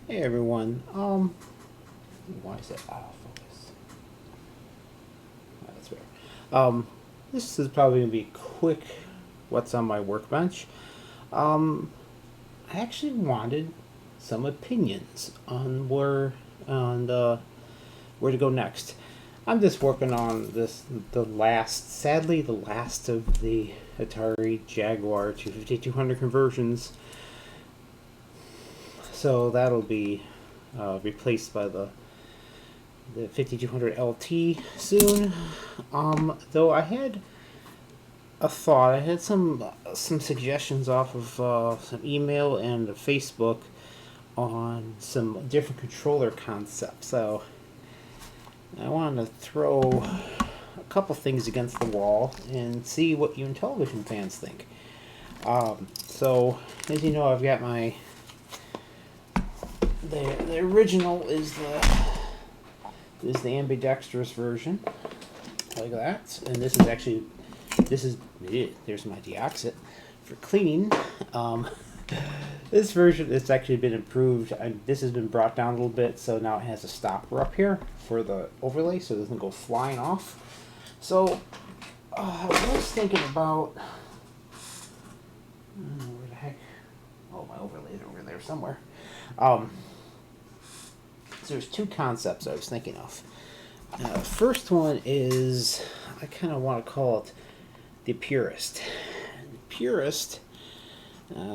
Hey everyone. Why is it focus? Oh, that's better. This is probably gonna be quick. What's on my workbench? Um, I actually wanted some opinions on where to go next. I'm just working on sadly, the last of the Atari Jaguar to 5200 conversions. So that'll be replaced by the 5200 LT soon. Though I had a thought, I had some suggestions off of some email and Facebook on some different controller concepts. So I wanted to throw a couple things against the wall and see what you IntelliVision fans think. So as you know, I've got the original is the ambidextrous version, like that, and there's my deoxit for cleaning. This version has actually been improved. This has been brought down a little bit, so now it has a stopper up here for the overlay, so it doesn't go flying off. So I was thinking about where the heck? Oh, my overlay's over there somewhere. So there's two concepts I was thinking of. First one is, I kind of want to call it the purist. The purist,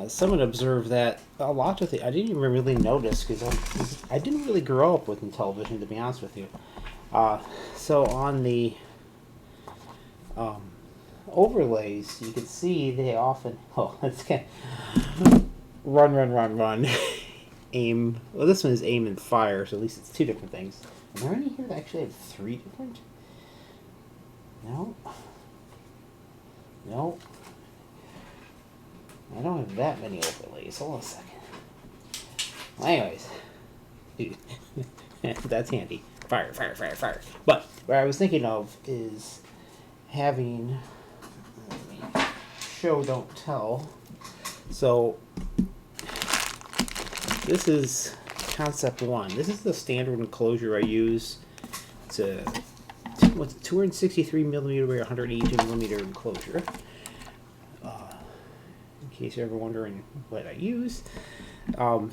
someone observed that a lot of I didn't even really notice because I didn't really grow up with IntelliVision, to be honest with you. So on the overlays, you can see they often, let's get run. Aim. Well, this one is aim and fire, so at least it's two different things. Are there any here that actually have three different? No. No. I don't have that many overlays. Hold on a second. Well, anyways. That's handy. Fire. But what I was thinking of is having show, don't tell. So this is concept one. This is the standard enclosure I use to 263 millimeter by 182 millimeter enclosure. In case you're ever wondering what I use.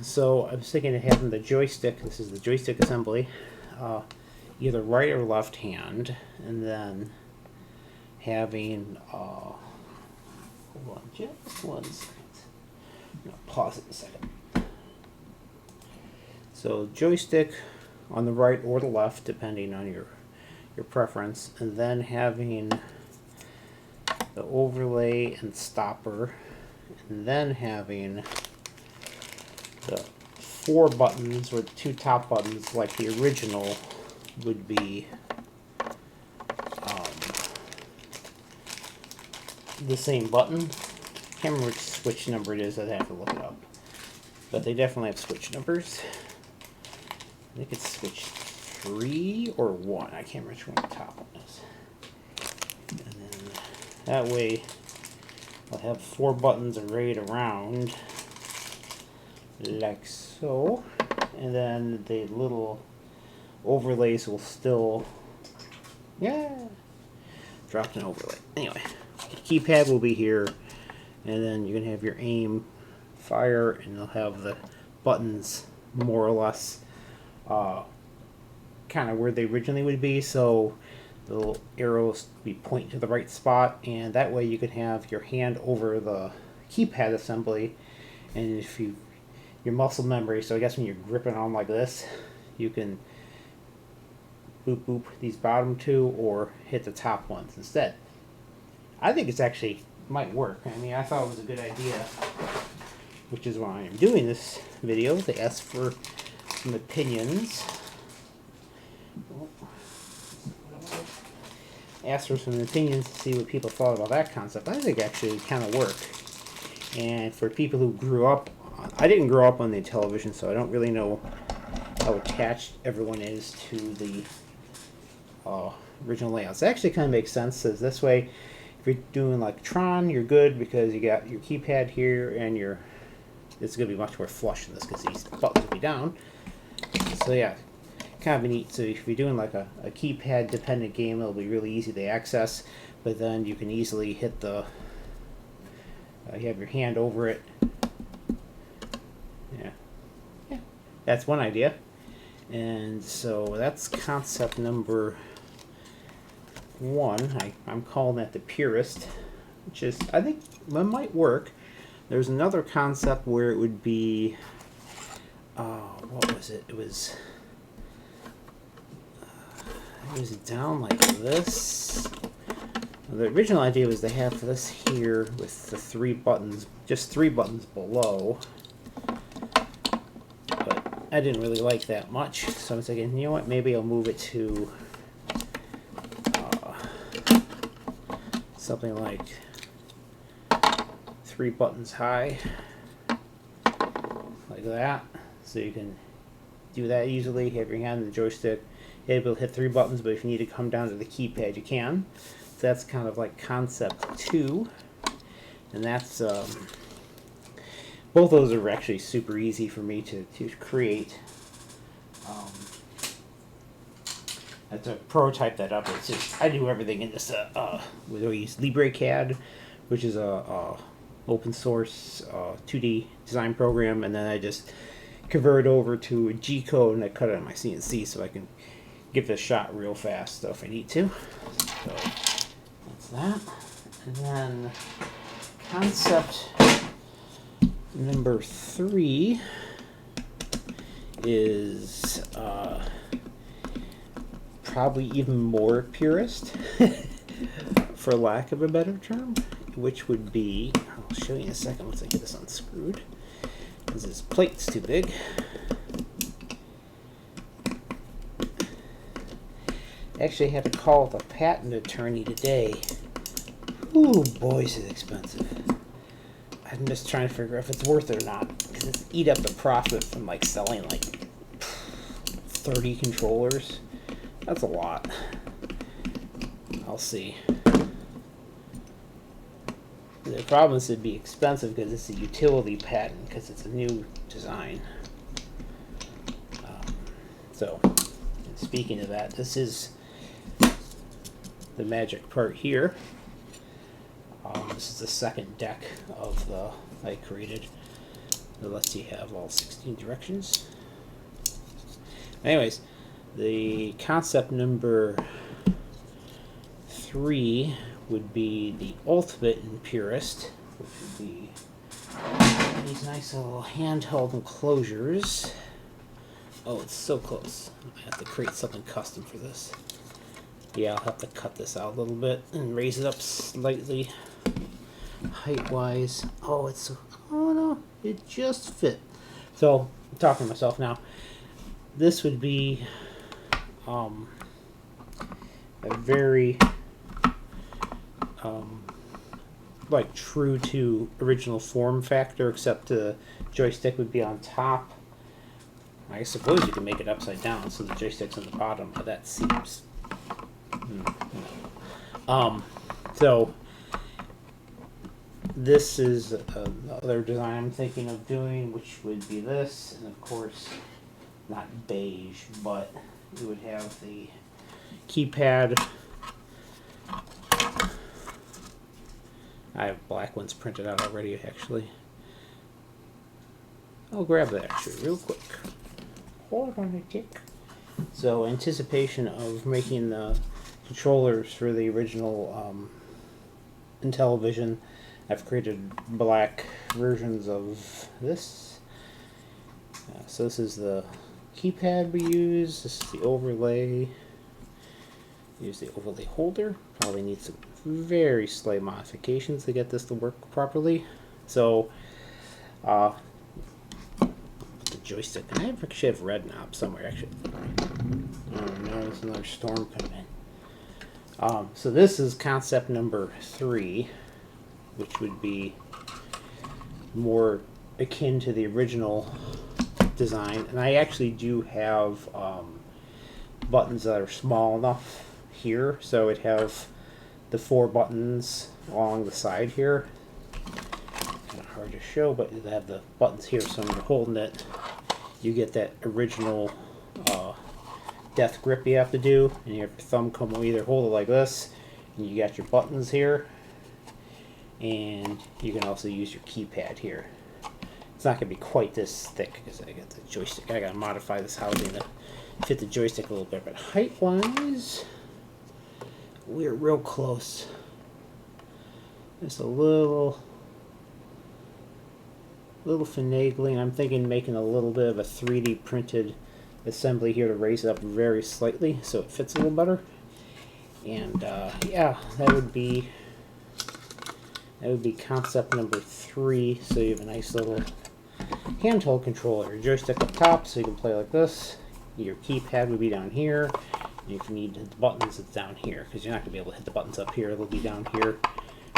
So I was thinking of having the joystick. This is the joystick assembly, either right or left hand, and then having hold on just one second. I'm gonna pause it a second. So joystick on the right or the left, depending on your preference, and then having the overlay and stopper, and then having the four buttons or the two top buttons like the original would be the same button. Can't remember which switch number it is. I'd have to look it up, but they definitely have switch numbers. I think it's switch 3 or 1. I can't remember which one the top one is. And then that way I'll have four buttons arrayed around like so. And then the little overlays will still, dropped an overlay. Anyway, the keypad will be here, and then you're gonna have your aim, fire, and they'll have the buttons more or less kind of where they originally would be, so the little arrows be pointing to the right spot, and that way you can have your hand over the keypad assembly, and if your muscle memory, so I guess when you're gripping on like this, you can boop these bottom two or hit the top ones instead. I think it's actually might work. I mean, I thought it was a good idea, which is why I'm doing this video. They asked for some opinions. Asked for some opinions to see what people thought about that concept. I think actually kind of worked. And for people who grew up, I didn't grow up on the IntelliVision, so I don't really know how attached everyone is to the original layouts. It actually kind of makes sense, because this way, if you're doing like Tron, you're good because you got your keypad here and your it's going to be much more flush in this because these buttons will be down. So yeah, kind of neat. So if you're doing like a keypad dependent game, it'll be really easy to access, but then you can easily hit the you have your hand over it. Yeah, that's one idea. And so that's concept number 1. I'm calling that the purist, which is, I think that might work. There's another concept where it would be what was it? It was down like this. The original idea was to have this here with the 3 buttons, just 3 buttons below. But I didn't really like that much, so I was thinking, you know what, maybe I'll move it to something like 3 buttons high, like that. So you can do that easily, have your hand on the joystick, you're able to hit 3 buttons, but if you need to come down to the keypad, you can. So that's kind of like concept 2, and that's both those are actually super easy for me to create. I have to prototype that up. It's just, I do everything in this. We use LibreCAD, which is a open source 2D design program, and then I just convert it over to a G code and I cut it on my CNC so I can give this a shot real fast if I need to. So that's that. And then concept number 3 is probably even more purist, for lack of a better term, which would be, I'll show you in a second once I get this unscrewed, because this plate's too big. I actually had to call the patent attorney today. Ooh, boy, is it expensive. I'm just trying to figure out if it's worth it or not, because it's eat up the profit from like selling like 30 controllers. That's a lot. I'll see. The problem is it'd be expensive because it's a utility patent, because it's a new design. So, speaking of that, this is the magic part here. This is the second deck of the I created. It lets you have all 16 directions. Anyways, the concept number 3 would be the ultimate and purist, which would be these nice little handheld enclosures. Oh, it's so close. I have to create something custom for this. Yeah, I'll have to cut this out a little bit and raise it up slightly height-wise. Oh, it's so, oh no, it just fit. So, I'm talking to myself now. This would be a very like true to original form factor, except the joystick would be on top. I suppose you can make it upside down so the joystick's on the bottom, but that seems so this is another design I'm thinking of doing, which would be this, and of course not beige, but we would have the keypad. I have black ones printed out already, actually. I'll grab that actually real quick. Hold on a tick. So, anticipation of making the controllers for the original IntelliVision, I've created black versions of this. So this is the keypad we use. This is the overlay. Use the overlay holder. Probably need some very slight modifications to get this to work properly. So, the joystick. I actually have red knob somewhere. Actually, oh no, there's another storm coming in. So this is concept number 3, which would be more akin to the original design, and I actually do have buttons that are small enough here, so it have the 4 buttons along the side here. Kind of hard hard to show, but they have the buttons here, so when you're holding it, you get that original death grip you have to do, and your thumb come either hold it like this, and you got your buttons here, and you can also use your keypad here. It's not going to be quite this thick because I got the joystick. I got to modify this housing to fit the joystick a little bit, but height-wise, we're real close. Just a little finagling. I'm thinking making a little bit of a 3D printed assembly here to raise it up very slightly so it fits a little better. And yeah, that would be concept number 3. So you have a nice little handheld controller. Your joystick up top, so you can play like this. Your keypad would be down here. And if you need to hit the buttons, it's down here, because you're not going to be able to hit the buttons up here. They'll be down here,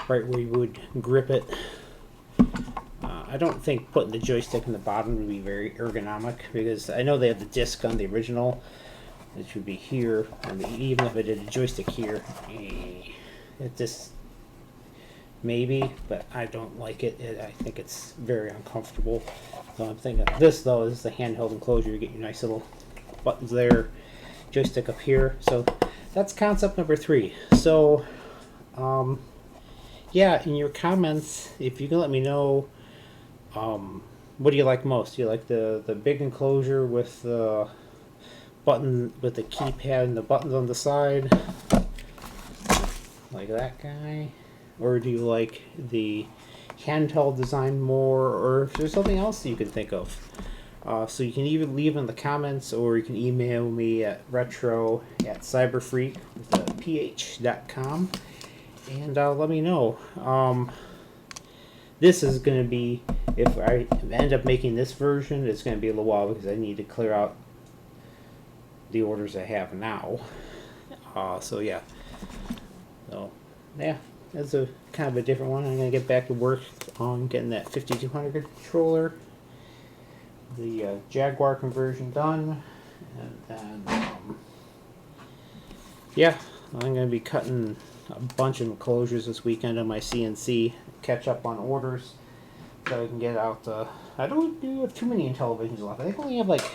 right where you would grip it. I don't think putting the joystick in the bottom would be very ergonomic, because I know they have the disc on the original. It should be here, and even if I did a joystick here, it just maybe, but I don't like it. I think it's very uncomfortable. So I'm thinking this, though, is the handheld enclosure. You get your nice little buttons there, joystick up here. So that's concept number 3. So yeah, in your comments, if you can let me know, what do you like most? Do you like the big enclosure with the button, with the keypad and the buttons on the side, like that guy? Or do you like the handheld design more? Or if there's something else that you can think of? So you can even leave in the comments, or you can email me at retro@cyberfreak.ph.com and let me know. This is going to be, if I end up making this version, it's going to be a little while because I need to clear out the orders I have now. So yeah. So yeah, that's a kind of a different one. I'm going to get back to work on getting that 5200 controller, the Jaguar conversion done, and then yeah, I'm going to be cutting a bunch of enclosures this weekend on my CNC, catch up on orders so I can get out. I don't do too many IntelliVisions left. I think I only have like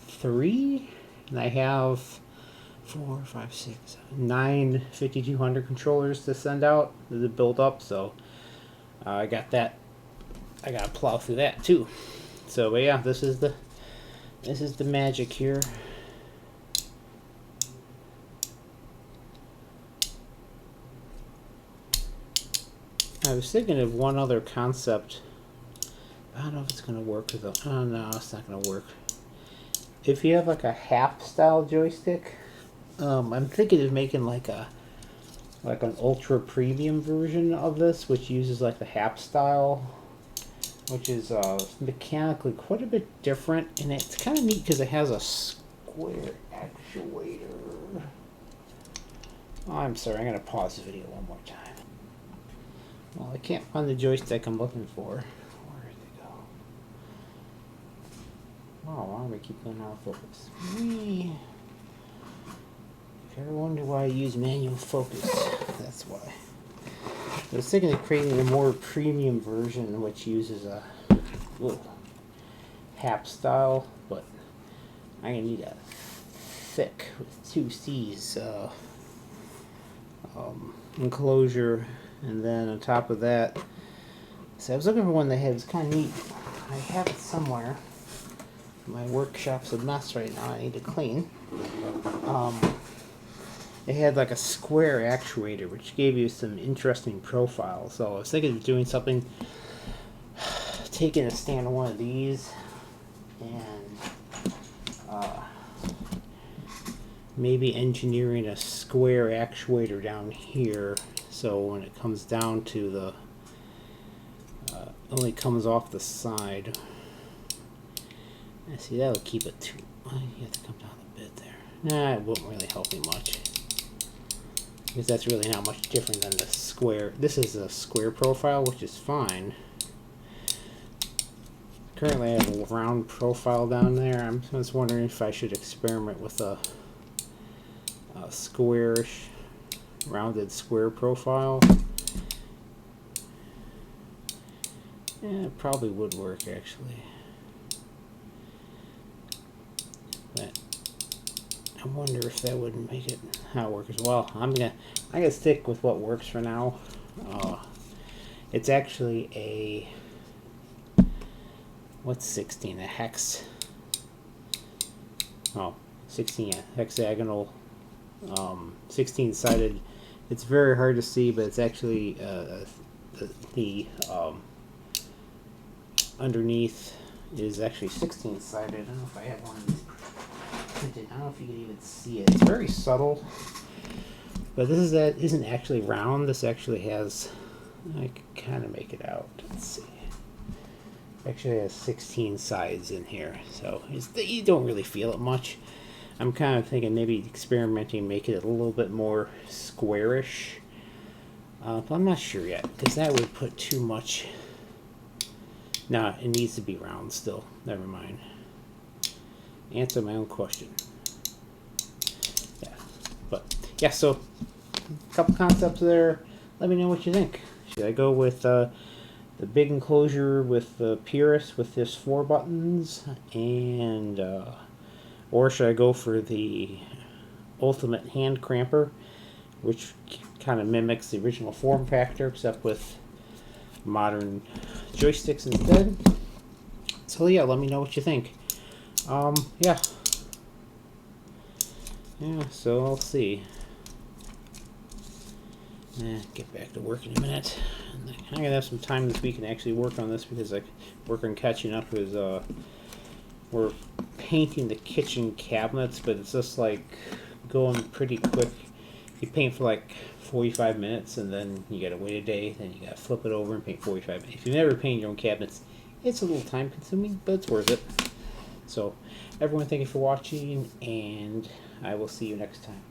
3, and I have 4, 5, 6, 9 5200 controllers to send out to build up. So I got that. I gotta plow through that too. So but yeah, this is the magic here. I was thinking of one other concept. I don't know if it's going to work with a... Oh, no, it's not going to work. If you have like a HAP style joystick, I'm thinking of making like an ultra premium version of this, which uses like the HAP style, which is mechanically quite a bit different, and it's kind of neat because it has a square actuator. Oh, I'm sorry, I'm going to pause the video one more time. Well, I can't find the joystick I'm looking for. Where did it go? Oh, why do we keep going out of focus? If you ever wonder why I use manual focus, that's why. I was thinking of creating a more premium version which uses a HAP style, but I'm going to need a thick with 2 C's enclosure. And then on top of that, so I was looking for one that had, kind of neat. I have it somewhere. My workshop's a mess right now. I need to clean. It had like a square actuator, which gave you some interesting profile. So I was thinking of doing something, taking a stand of one of these, and maybe engineering a square actuator down here. So when it comes down to the, only comes off the side. I see that'll keep it too. You have to come down a bit there. Nah, it won't really help me much, because that's really not much different than the square. This is a square profile, which is fine. Currently, I have a round profile down there. I'm just wondering if I should experiment with a squarish, rounded square profile. Yeah, it probably would work actually. But I wonder if that would make it how it works as well. I'm gonna stick with what works for now. It's actually a what's 16? A hex. Oh, 16, yeah, hexagonal, 16-sided. It's very hard to see, but it's actually the underneath is actually 16-sided. I don't know if I have one printed. I don't know if you can even see it. It's very subtle, but isn't actually round. This actually has. I can kind of make it out. Let's see. Actually has 16 sides in here, so you don't really feel it much. I'm kind of thinking maybe experimenting, make it a little bit more squarish, but I'm not sure yet because that would put too much. No, it needs to be round still. Never mind. Answer my own question. Yeah, but yeah. So a couple concepts there. Let me know what you think. Should I go with the big enclosure with the Purist with this 4 buttons, and or should I go for the Ultimate Hand Cramper, which kind of mimics the original form factor except with modern joysticks instead? So yeah, let me know what you think. Yeah. So I'll see. Get back to work in a minute. I'm gonna have some time this week and actually work on this because I work on catching up. Is we're painting the kitchen cabinets, but it's just like going pretty quick. You paint for like 45 minutes, and then you gotta wait a day. Then you gotta flip it over and paint 45 minutes. If you've never painted your own cabinets, it's a little time consuming, but it's worth it. So, everyone, thank you for watching, and I will see you next time.